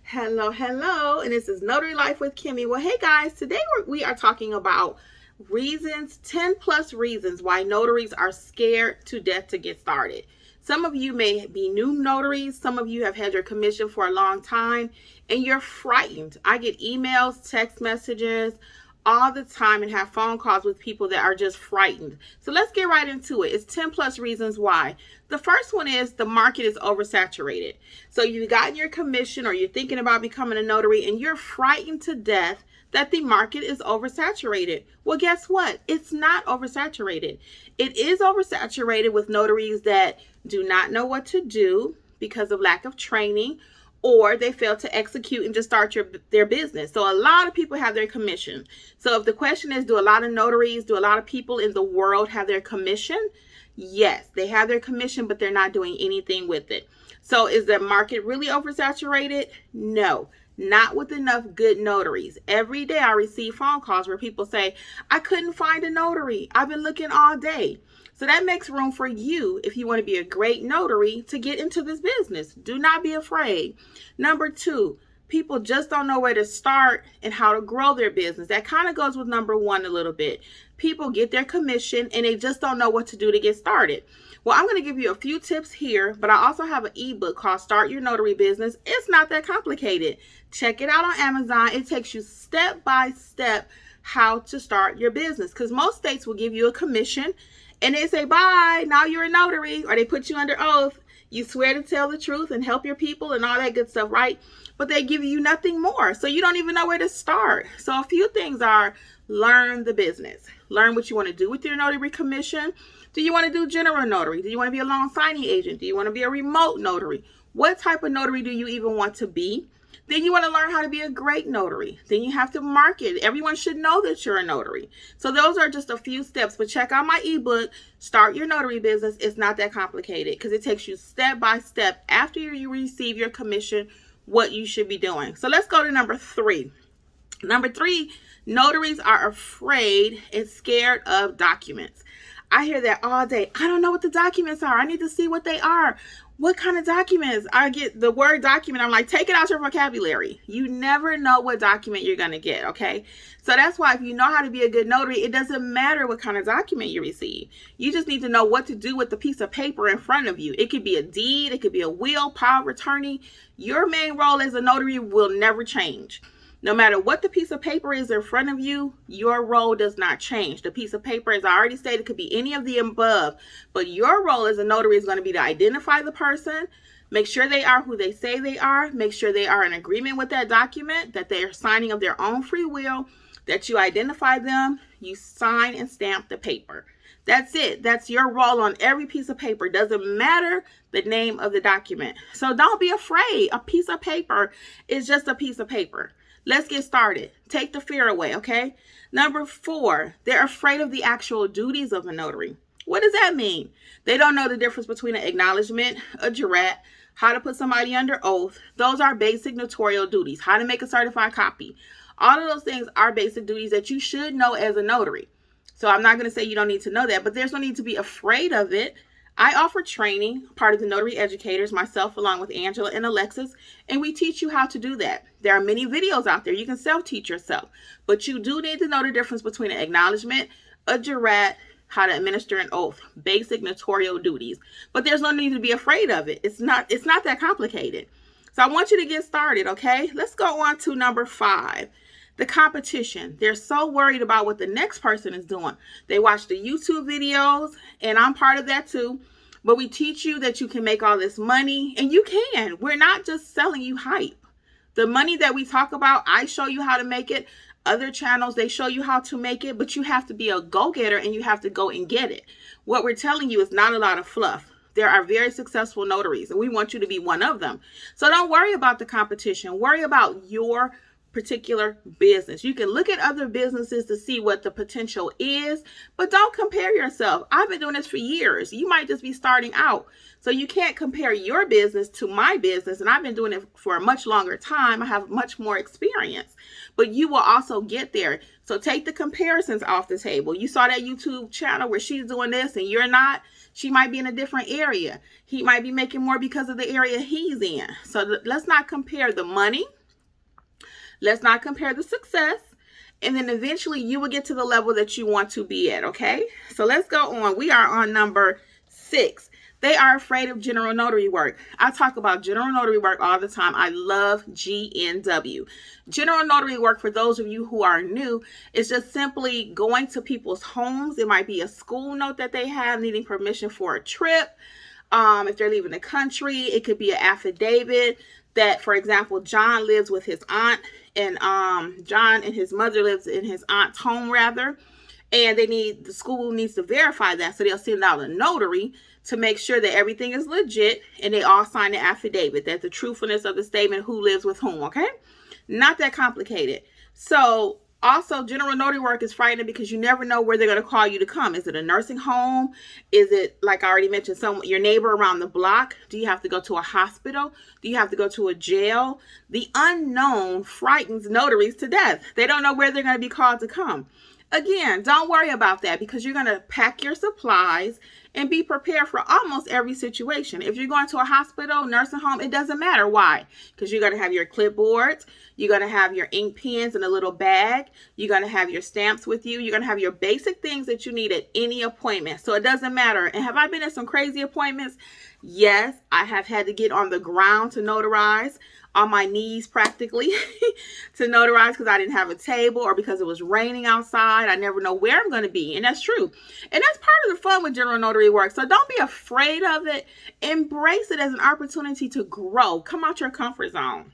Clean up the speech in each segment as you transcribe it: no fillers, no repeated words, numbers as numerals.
Hello, hello, and this is Notary Life with Kimmi. Well, hey guys, today we are talking about 10 plus reasons why notaries are scared to death to get started. Some of you may be new notaries, some of you have had your commission for a long time, and you're frightened. I get emails, text messages all the time and have phone calls with people that are just frightened. So let's get right into it. It's 10 plus reasons why. The first one is the market is oversaturated. So you've gotten your commission or you're thinking about becoming a notary and you're frightened to death that the market is oversaturated. Well, guess what? It's not oversaturated. It is oversaturated with notaries that do not know what to do because of lack of training, or they fail to execute and just start their business. So a lot of people have their commission. So if the question is, do a lot of people in the world have their commission? Yes, they have their commission, but they're not doing anything with it. So is the market really oversaturated? No, not with enough good notaries. Every day I receive phone calls where people say, I couldn't find a notary. I've been looking all day. So that makes room for you, if you want to be a great notary, to get into this business. Do not be afraid. Number two, people just don't know where to start and how to grow their business. That kind of goes with number one a little bit. People get their commission and they just don't know what to do to get started. Well, I'm going to give you a few tips here, but I also have an ebook called Start Your Notary Business. It's not that complicated. Check it out on Amazon. It takes you step by step how to start your business, because most states will give you a commission and they say, bye, now you're a notary, or they put you under oath. You swear to tell the truth and help your people and all that good stuff, right? But they give you nothing more. So you don't even know where to start. So a few things are: learn the business. Learn what you want to do with your notary commission. Do you want to do general notary? Do you want to be a loan signing agent? Do you want to be a remote notary? What type of notary do you even want to be? Then you want to learn how to be a great notary. Then you have to market. Everyone should know that you're a notary. So those are just a few steps. But check out my ebook, Start Your Notary Business. It's not that complicated because it takes you step by step after you receive your commission what you should be doing. So let's go to number three. Number three, notaries are afraid and scared of documents. I hear that all day. I don't know what the documents are. I need to see what they are. What kind of documents? I get the word document. I'm like, take it out your vocabulary. You never know what document you're going to get, okay? So that's why if you know how to be a good notary, it doesn't matter what kind of document you receive. You just need to know what to do with the piece of paper in front of you. It could be a deed. It could be a will, power of attorney. Your main role as a notary will never change. No matter what the piece of paper is in front of you, your role does not change. The piece of paper, as I already stated, could be any of the above, but your role as a notary is going to be to identify the person, make sure they are who they say they are, make sure they are in agreement with that document, that they are signing of their own free will, that you identify them, you sign and stamp the paper. That's it. That's your role on every piece of paper. Doesn't matter the name of the document. So don't be afraid. A piece of paper is just a piece of paper. Let's get started. Take the fear away, okay? Number four, they're afraid of the actual duties of a notary. What does that mean? They don't know the difference between an acknowledgement, a jurat, how to put somebody under oath. Those are basic notarial duties. How to make a certified copy. All of those things are basic duties that you should know as a notary. So I'm not going to say you don't need to know that, but there's no need to be afraid of it. I offer training, part of the Notary Educators, myself along with Angela and Alexis, and we teach you how to do that. There are many videos out there. You can self-teach yourself, but you do need to know the difference between an acknowledgement, a jurat, how to administer an oath, basic notarial duties. But there's no need to be afraid of it. It's not that complicated. So I want you to get started, okay? Let's go on to number five. The competition. They're so worried about what the next person is doing. They watch the YouTube videos, and I'm part of that too. But we teach you that you can make all this money, and you can. We're not just selling you hype. The money that we talk about, I show you how to make it. Other channels, they show you how to make it, but you have to be a go-getter and you have to go and get it. What we're telling you is not a lot of fluff. There are very successful notaries, and we want you to be one of them. So don't worry about the competition. Worry about your particular business. You can look at other businesses to see what the potential is, but don't compare yourself. I've been doing this for years. You might just be starting out. So you can't compare your business to my business, and I've been doing it for a much longer time. I have much more experience, but you will also get there. So take the comparisons off the table. You saw that YouTube channel where she's doing this and you're not. She might be in a different area. He might be making more because of the area he's in. So let's not compare the money. Let's not compare the success. And then eventually you will get to the level that you want to be at, okay? So let's go on. We are on number 6. They are afraid of general notary work. I talk about general notary work all the time. I love GNW. General notary work, for those of you who are new, is just simply going to people's homes. It might be a school note that they have, needing permission for a trip. If they're leaving the country, it could be an affidavit that, for example, John lives with his aunt, and John and his mother lives in his aunt's home, rather. And the school needs to verify that. So they'll send out a notary to make sure that everything is legit, and they all sign the affidavit, that the truthfulness of the statement, who lives with whom, okay? Not that complicated. So also, general notary work is frightening because you never know where they're going to call you to come. Is it a nursing home? Is it, like I already mentioned, your neighbor around the block? Do you have to go to a hospital? Do you have to go to a jail? The unknown frightens notaries to death. They don't know where they're going to be called to come. Again, don't worry about that, because you're going to pack your supplies and be prepared for almost every situation. If you're going to a hospital, nursing home, it doesn't matter. Why? Because you're going to have your clipboards, you're going to have your ink pens in a little bag, you're going to have your stamps with you, you're going to have your basic things that you need at any appointment. So it doesn't matter. And have I been at some crazy appointments? Yes, I have had to get on the ground to notarize, on my knees practically to notarize, because I didn't have a table or because it was raining outside. I never know where I'm going to be. And that's true. And that's part of the fun with general notary work. So don't be afraid of it. Embrace it as an opportunity to grow. Come out your comfort zone.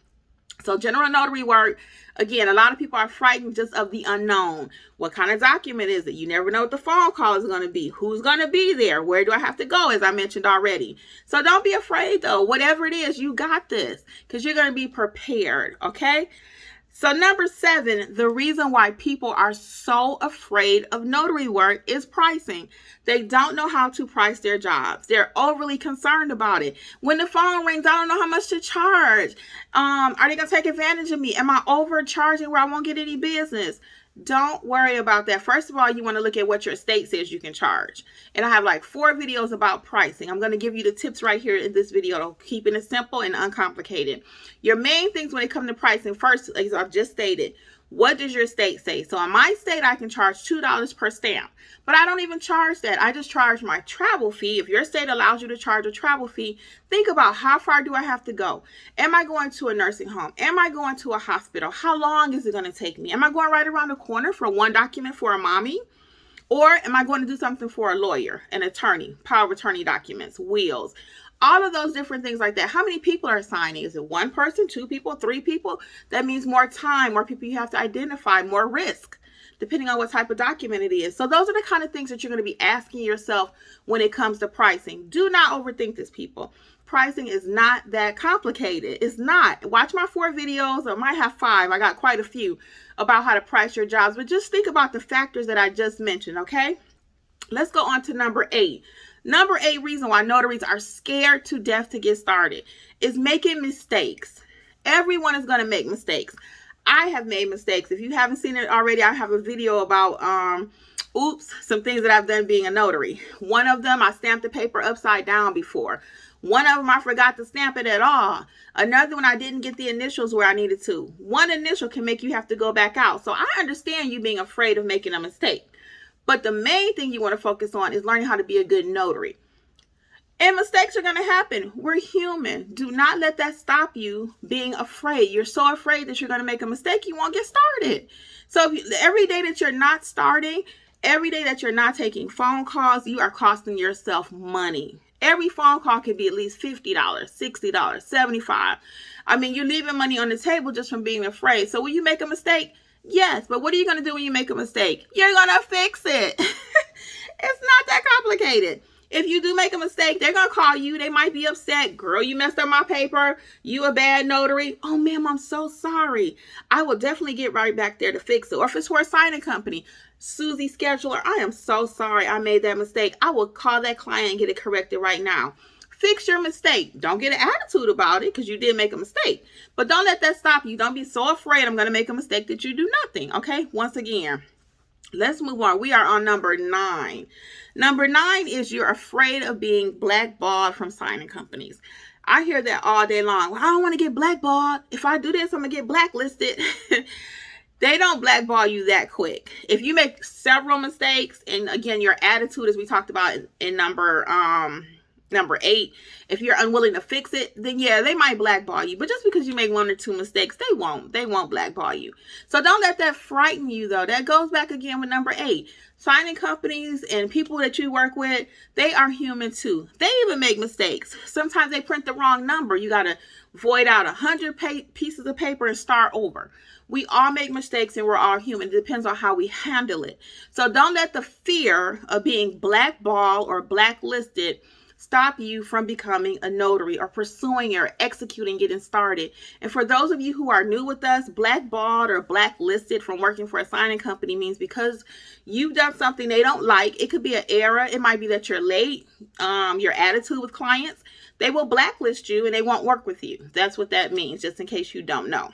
So general notary work, again, a lot of people are frightened just of the unknown. What kind of document is it? You never know what the phone call is going to be. Who's going to be there? Where do I have to go, as I mentioned already? So don't be afraid, though. Whatever it is, you got this, because you're going to be prepared, okay? So number 7, the reason why people are so afraid of notary work is pricing. They don't know how to price their jobs. They're overly concerned about it. When the phone rings, I don't know how much to charge. Are they going to take advantage of me? Am I overcharging where I won't get any business? Don't worry about that. First of all, you want to look at what your state says you can charge. And I have like 4 videos about pricing. I'm going to give you the tips right here in this video, keeping it simple and uncomplicated. Your main things when it comes to pricing, first, as I've just stated, what does your state say? So in my state, I can charge $2 per stamp, but I don't even charge that. I just charge my travel fee. If your state allows you to charge a travel fee, think about how far do I have to go? Am I going to a nursing home? Am I going to a hospital? How long is it going to take me? Am I going right around the corner for one document for a mommy? Or am I going to do something for a lawyer, an attorney, power of attorney documents, wills? All of those different things like that. How many people are signing? Is it 1 person, 2 people, 3 people? That means more time, more people you have to identify, more risk, depending on what type of document it is. So those are the kind of things that you're going to be asking yourself when it comes to pricing. Do not overthink this, people. Pricing is not that complicated. It's not. Watch my 4 videos. I might have 5. I got quite a few about how to price your jobs. But just think about the factors that I just mentioned, okay? Let's go on to number 8. Number 8 reason why notaries are scared to death to get started is making mistakes. Everyone is going to make mistakes. I have made mistakes. If you haven't seen it already, I have a video about some things that I've done being a notary. One of them, I stamped the paper upside down before. One of them, I forgot to stamp it at all. Another one, I didn't get the initials where I needed to. One initial can make you have to go back out. So I understand you being afraid of making a mistake. But the main thing you want to focus on is learning how to be a good notary. And mistakes are going to happen. We're human. Do not let that stop you being afraid. You're so afraid that you're going to make a mistake, you won't get started. So every day that you're not starting, every day that you're not taking phone calls, you are costing yourself money. Every phone call could be at least $50, $60, $75. I mean, you're leaving money on the table just from being afraid. So when you make a mistake, yes, but what are you going to do when you make a mistake? You're going to fix it. It's not that complicated. If you do make a mistake, they're going to call you. They might be upset. Girl, you messed up my paper. You a bad notary. Oh, ma'am, I'm so sorry. I will definitely get right back there to fix it. Or if it's for a signing company, Susie Scheduler, I am so sorry I made that mistake. I will call that client and get it corrected right now. Fix your mistake. Don't get an attitude about it because you did make a mistake. But don't let that stop you. Don't be so afraid I'm going to make a mistake that you do nothing. Okay? Once again, let's move on. We are on number 9. Number 9 is you're afraid of being blackballed from signing companies. I hear that all day long. Well, I don't want to get blackballed. If I do this, I'm going to get blacklisted. They don't blackball you that quick. If you make several mistakes, and again, your attitude, as we talked about in number 8, if you're unwilling to fix it, then yeah, they might blackball you. But just because you make 1 or 2 mistakes, they won't blackball you. So don't let that frighten you, though. That goes back again with number 8. Signing companies and people that you work with, they are human too. They even make mistakes. Sometimes they print the wrong number. You got to void out 100 pieces of paper and start over. We all make mistakes and we're all human. It depends on how we handle it. So don't let the fear of being blackballed or blacklisted stop you from becoming a notary or pursuing or executing, getting started. And for those of you who are new with us, blackballed or blacklisted from working for a signing company means because you've done something they don't like. It could be an error. It might be that you're late, your attitude with clients. They will blacklist you and they won't work with you. That's what that means, just in case you don't know.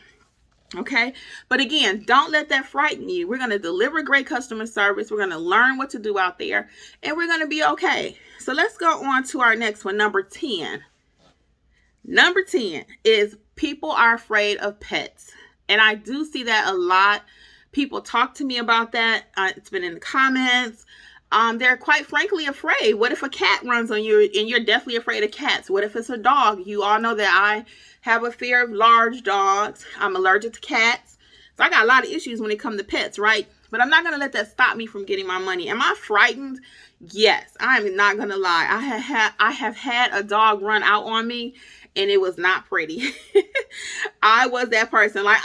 Okay. But again, don't let that frighten you. We're going to deliver great customer service. We're going to learn what to do out there and we're going to be okay. So let's go on to our next one. Number 10. Number 10 is people are afraid of pets. And I do see that a lot. People talk to me about that. It's been in the comments. They're quite frankly afraid. What if a cat runs on you and you're definitely afraid of cats? What if it's a dog? You all know that I have a fear of large dogs. I'm allergic to cats. So I got a lot of issues when it comes to pets, right? But I'm not going to let that stop me from getting my money. Am I frightened? Yes, I'm not going to lie. I have had a dog run out on me and it was not pretty. I was that person like,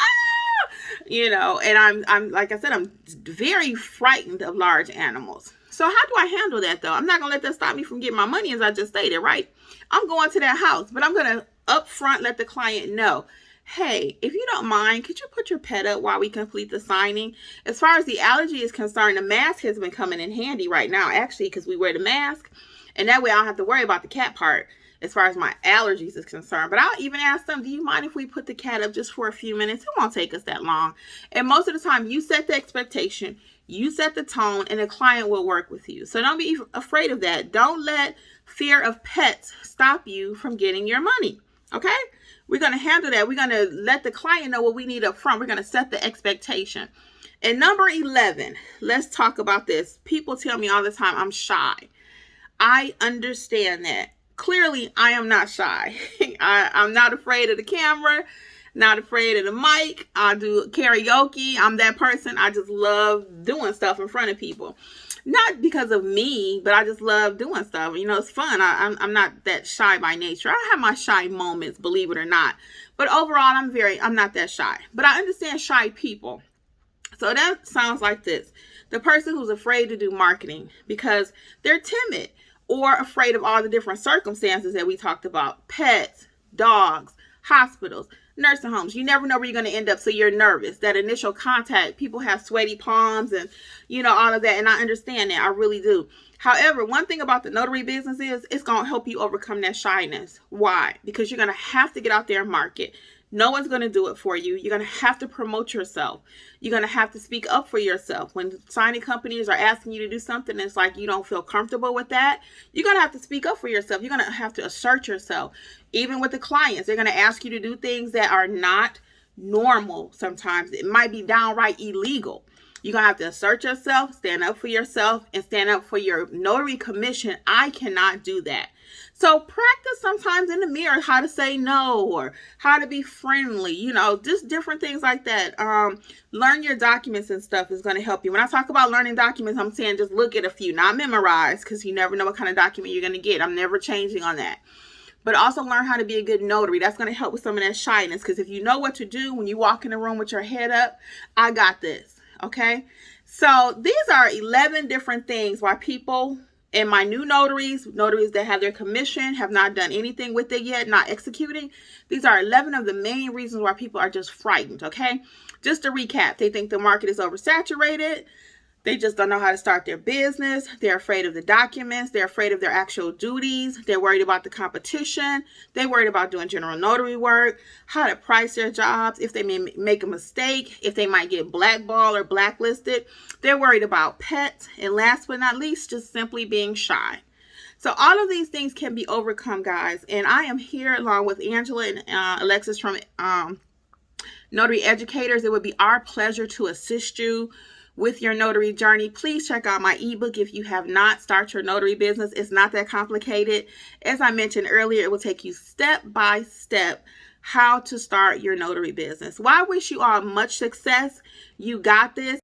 and I'm like I said, I'm very frightened of large animals. So how do I handle that though? I'm not going to let that stop me from getting my money, as I just stated, right? I'm going to that house, but I'm going to upfront let the client know, hey, if you don't mind, could you put your pet up while we complete the signing? As far as the allergy is concerned, the mask has been coming in handy right now, actually, because we wear the mask. And that way I don't have to worry about the cat part as far as my allergies is concerned. But I'll even ask them, do you mind if we put the cat up just for a few minutes? It won't take us that long. And most of the time, you set the expectation, you set the tone, and the client will work with you. So don't be afraid of that. Don't let fear of pets stop you from getting your money. Okay? We're going to handle that. We're going to let the client know what we need up front. We're going to set the expectation. And number 11, let's talk about this. People tell me all the time I'm shy. I understand that. Clearly, I am not shy. I'm not afraid of the camera, not afraid of the mic. I do karaoke. I'm that person. I just love doing stuff in front of people. Not because of me, but I just love doing stuff. You know, it's fun. I'm not that shy by nature. I have my shy moments, believe it or not. But overall, I'm not that shy. But I understand shy people. So that sounds like this. The person who's afraid to do marketing because they're timid or afraid of all the different circumstances that we talked about. Pets, dogs, hospitals, nursing homes. You never know where you're going to end up, so you're nervous. That initial contact, people have sweaty palms and, all of that. And I understand that. I really do. However, one thing about the notary business is it's going to help you overcome that shyness. Why? Because you're going to have to get out there and market. No one's going to do it for you. You're going to have to promote yourself. You're going to have to speak up for yourself. When signing companies are asking you to do something, it's like you don't feel comfortable with that. You're going to have to speak up for yourself. You're going to have to assert yourself. Even with the clients, they're going to ask you to do things that are not normal sometimes. It might be downright illegal. You're going to have to assert yourself, stand up for yourself, and stand up for your notary commission. I cannot do that. So practice sometimes in the mirror how to say no or how to be friendly, just different things like that. Learn your documents and stuff is going to help you. When I talk about learning documents, I'm saying just look at a few, not memorize, because you never know what kind of document you're going to get. I'm never changing on that. But also learn how to be a good notary. That's going to help with some of that shyness, because if you know what to do when you walk in the room with your head up, I got this. Okay? So these are 11 different things why people... And my new notaries that have their commission, have not done anything with it yet, not executing. These are 11 of the main reasons why people are just frightened, okay? Just to recap, they think the market is oversaturated. They just don't know how to start their business. They're afraid of the documents. They're afraid of their actual duties. They're worried about the competition. They're worried about doing general notary work, how to price their jobs, if they may make a mistake, if they might get blackballed or blacklisted. They're worried about pets. And last but not least, just simply being shy. So all of these things can be overcome, guys. And I am here along with Angela and Alexis from Notary Educators. It would be our pleasure to assist you with your notary journey. Please check out my ebook if you have not. Start Your Notary Business. It's not that complicated. As I mentioned earlier, it will take you step by step how to start your notary business. Well, I wish you all much success. You got this.